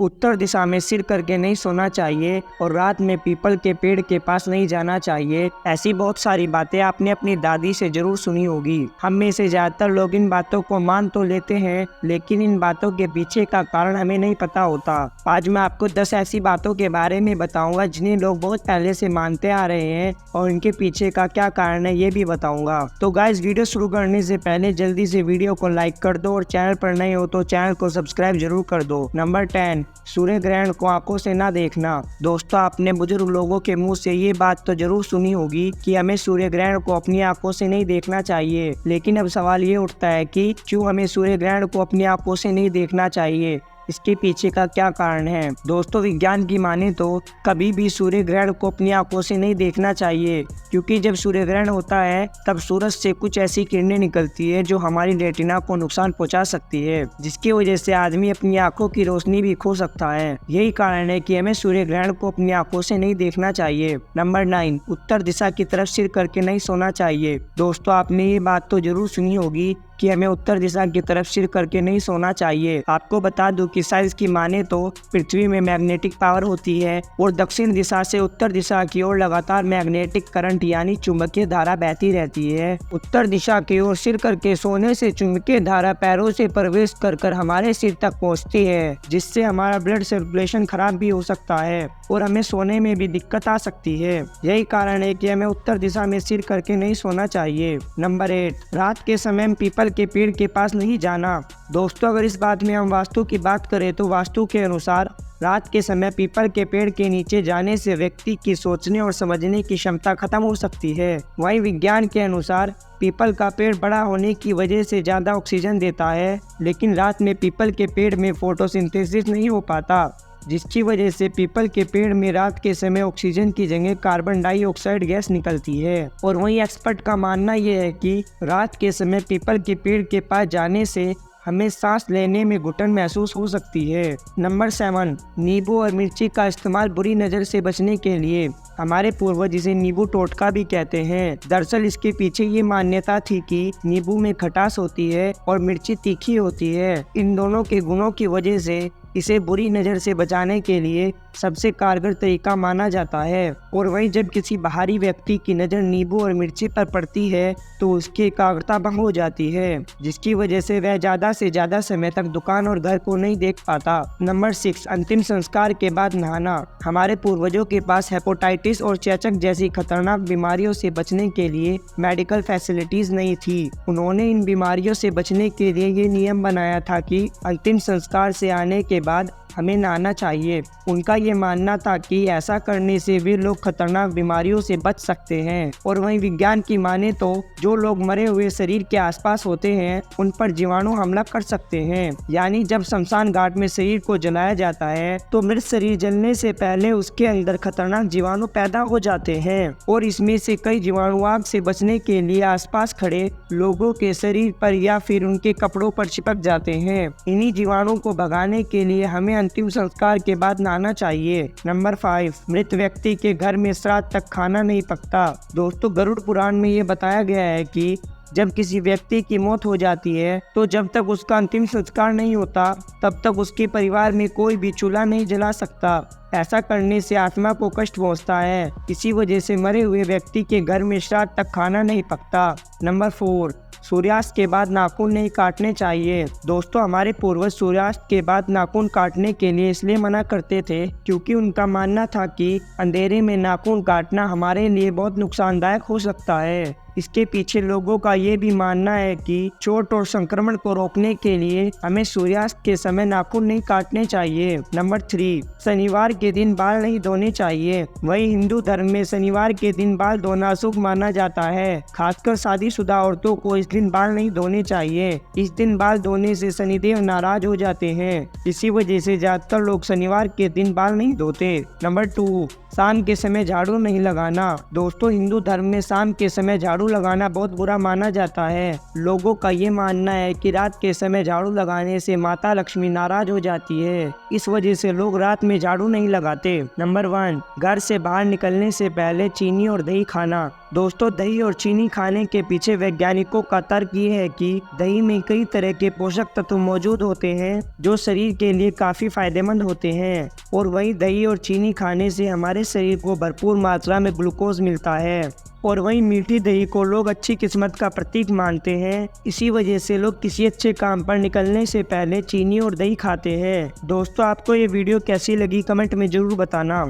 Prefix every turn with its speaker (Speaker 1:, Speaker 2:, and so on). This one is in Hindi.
Speaker 1: उत्तर दिशा में सिर करके नहीं सोना चाहिए और रात में पीपल के पेड़ के पास नहीं जाना चाहिए। ऐसी बहुत सारी बातें आपने अपनी दादी से जरूर सुनी होगी। हम में से ज्यादातर लोग इन बातों को मान तो लेते हैं, लेकिन इन बातों के पीछे का कारण हमें नहीं पता होता। आज मैं आपको 10 ऐसी बातों के बारे में बताऊंगा जिन्हें लोग बहुत पहले से मानते आ रहे हैं और इनके पीछे का क्या कारण है ये भी बताऊंगा। तो गाइस, वीडियो शुरू करने से पहले जल्दी से वीडियो को लाइक कर दो और चैनल पर नए हो तो चैनल को सब्सक्राइब जरूर कर दो। नंबर 10, सूर्य ग्रहण को आंखों से ना देखना। दोस्तों, आपने बुजुर्ग लोगों के मुंह से ये बात तो जरूर सुनी होगी कि हमें सूर्य ग्रहण को अपनी आंखों से नहीं देखना चाहिए। लेकिन अब सवाल ये उठता है कि क्यों हमें सूर्य ग्रहण को अपनी आंखों से नहीं देखना चाहिए, इसके पीछे का क्या कारण है। दोस्तों, विज्ञान की माने तो कभी भी सूर्य ग्रहण को अपनी आंखों से नहीं देखना चाहिए, क्योंकि जब सूर्य ग्रहण होता है तब सूरज से कुछ ऐसी किरणें निकलती है जो हमारी रेटिना को नुकसान पहुंचा सकती है, जिसकी वजह से आदमी अपनी आंखों की रोशनी भी खो सकता है। यही कारण है कि हमें सूर्य ग्रहण को अपनी आंखों से नहीं देखना चाहिए। नंबर 9, उत्तर दिशा की तरफ सिर करके नहीं सोना चाहिए। दोस्तों, आपने ये बात तो जरूर सुनी होगी कि हमें उत्तर दिशा की तरफ सिर करके नहीं सोना चाहिए। आपको बता दूं कि साइंस की माने तो पृथ्वी में मैग्नेटिक पावर होती है और दक्षिण दिशा से उत्तर दिशा की ओर लगातार मैग्नेटिक करंट यानी चुंबकीय धारा बहती रहती है। उत्तर दिशा की ओर सिर करके सोने से चुंबकीय धारा पैरों से प्रवेश कर हमारे सिर तक पहुंचती है, जिससे हमारा ब्लड सर्कुलेशन खराब भी हो सकता है और हमें सोने में भी दिक्कत आ सकती है। यही कारण है कि हमें उत्तर दिशा में सिर करके नहीं सोना चाहिए। नंबर 8, रात के समय पीपल के पेड़ के पास नहीं जाना। दोस्तों, अगर इस बात में हम वास्तु की बात करें तो वास्तु के अनुसार रात के समय पीपल के पेड़ के नीचे जाने से व्यक्ति की सोचने और समझने की क्षमता खत्म हो सकती है। वहीं विज्ञान के अनुसार पीपल का पेड़ बड़ा होने की वजह से ज्यादा ऑक्सीजन देता है, लेकिन रात में पीपल के पेड़ में फोटोसिंथेसिस नहीं हो पाता, जिसकी वजह से पीपल के पेड़ में रात के समय ऑक्सीजन की जगह कार्बन डाइऑक्साइड गैस निकलती है। और वहीं एक्सपर्ट का मानना यह है कि रात के समय पीपल के पेड़ के पास जाने से हमें सांस लेने में घुटन महसूस हो सकती है। नंबर 7, नींबू और मिर्ची का इस्तेमाल बुरी नज़र से बचने के लिए। हमारे पूर्वज इसे नींबू टोटका भी कहते हैं। दरअसल इसके पीछे ये मान्यता थी कि नींबू में खटास होती है और मिर्ची तीखी होती है। इन दोनों के गुणों की वजह से इसे बुरी नज़र से बचाने के लिए सबसे कारगर तरीका माना जाता है। और वहीं जब किसी बाहरी व्यक्ति की नज़र नींबू और मिर्ची पर पड़ती है तो उसकी एकाग्रता भंग हो जाती है, जिसकी वजह से वह ज़्यादा से ज़्यादा समय तक दुकान और घर को नहीं देख पाता। नंबर 6, अंतिम संस्कार के बाद नहाना। हमारे पूर्वजों के पास हेपेटाइटिस और चेचक जैसी खतरनाक बीमारियों से बचने के लिए मेडिकल फैसिलिटीज नहीं थी। उन्होंने इन बीमारियों से बचने के लिए ये नियम बनाया था कि अंतिम संस्कार से आने के बाद हमें नहाना चाहिए। उनका ये मानना था कि ऐसा करने से वे लोग खतरनाक बीमारियों से बच सकते हैं। और वहीं विज्ञान की माने तो जो लोग मरे हुए शरीर के आसपास होते हैं उन पर जीवाणु हमला कर सकते हैं। यानी जब शमशान घाट में शरीर को जलाया जाता है तो मृत शरीर जलने से पहले उसके अंदर खतरनाक जीवाणु पैदा हो जाते हैं और इसमें से कई जीवाणु आग से बचने के लिए आसपास खड़े लोगों के शरीर पर या फिर उनके कपड़ों पर चिपक जाते हैं। इन्हीं जीवाणु को भगाने के लिए हमें अंतिम संस्कार के बाद नहाना चाहिए। नंबर 5, मृत व्यक्ति के घर में श्राद्ध तक खाना नहीं पकता। दोस्तों, गरुड़ पुराण में ये बताया गया है कि जब किसी व्यक्ति की मौत हो जाती है तो जब तक उसका अंतिम संस्कार नहीं होता तब तक उसके परिवार में कोई भी चूल्हा नहीं जला सकता। ऐसा करने से आत्मा को कष्ट पहुंचता है। इसी वजह से मरे हुए व्यक्ति के घर में श्राद्ध तक खाना नहीं पकता। नंबर 4, सूर्यास्त के बाद नाखून नहीं काटने चाहिए। दोस्तों, हमारे पूर्वज सूर्यास्त के बाद नाखून काटने के लिए इसलिए मना करते थे क्योंकि उनका मानना था कि अंधेरे में नाखून काटना हमारे लिए बहुत नुकसानदायक हो सकता है। इसके पीछे लोगों का ये भी मानना है कि चोट और संक्रमण को रोकने के लिए हमें सूर्यास्त के समय नाखून नहीं काटने चाहिए। नंबर 3, शनिवार के दिन बाल नहीं धोने चाहिए। वही हिंदू धर्म में शनिवार के दिन बाल धोना शुभ माना जाता है। खासकर शादीशुदा औरतों को इस दिन बाल नहीं धोने चाहिए। इस दिन बाल धोने से शनिदेव नाराज हो जाते हैं। इसी वजह से ज्यादातर लोग शनिवार के दिन बाल नहीं धोते। नंबर 2, शाम के समय झाड़ू नहीं लगाना। दोस्तों, हिंदू धर्म में शाम के समय झाड़ू लगाना बहुत बुरा माना जाता है। लोगों का ये मानना है कि रात के समय झाड़ू लगाने से माता लक्ष्मी नाराज हो जाती है। इस वजह से लोग रात में झाड़ू नहीं लगाते। नंबर 1, घर से बाहर निकलने से पहले चीनी और दही खाना। दोस्तों, दही और चीनी खाने के पीछे वैज्ञानिकों का तर्क ये है कि दही में कई तरह के पोषक तत्व मौजूद होते हैं जो शरीर के लिए काफ़ी फायदेमंद होते हैं। और वहीं दही और चीनी खाने से हमारे शरीर को भरपूर मात्रा में ग्लूकोज मिलता है। और वहीं मीठी दही को लोग अच्छी किस्मत का प्रतीक मानते हैं। इसी वजह से लोग किसी अच्छे काम पर निकलने से पहले चीनी और दही खाते हैं। दोस्तों, आपको ये वीडियो कैसी लगी कमेंट में ज़रूर बताना।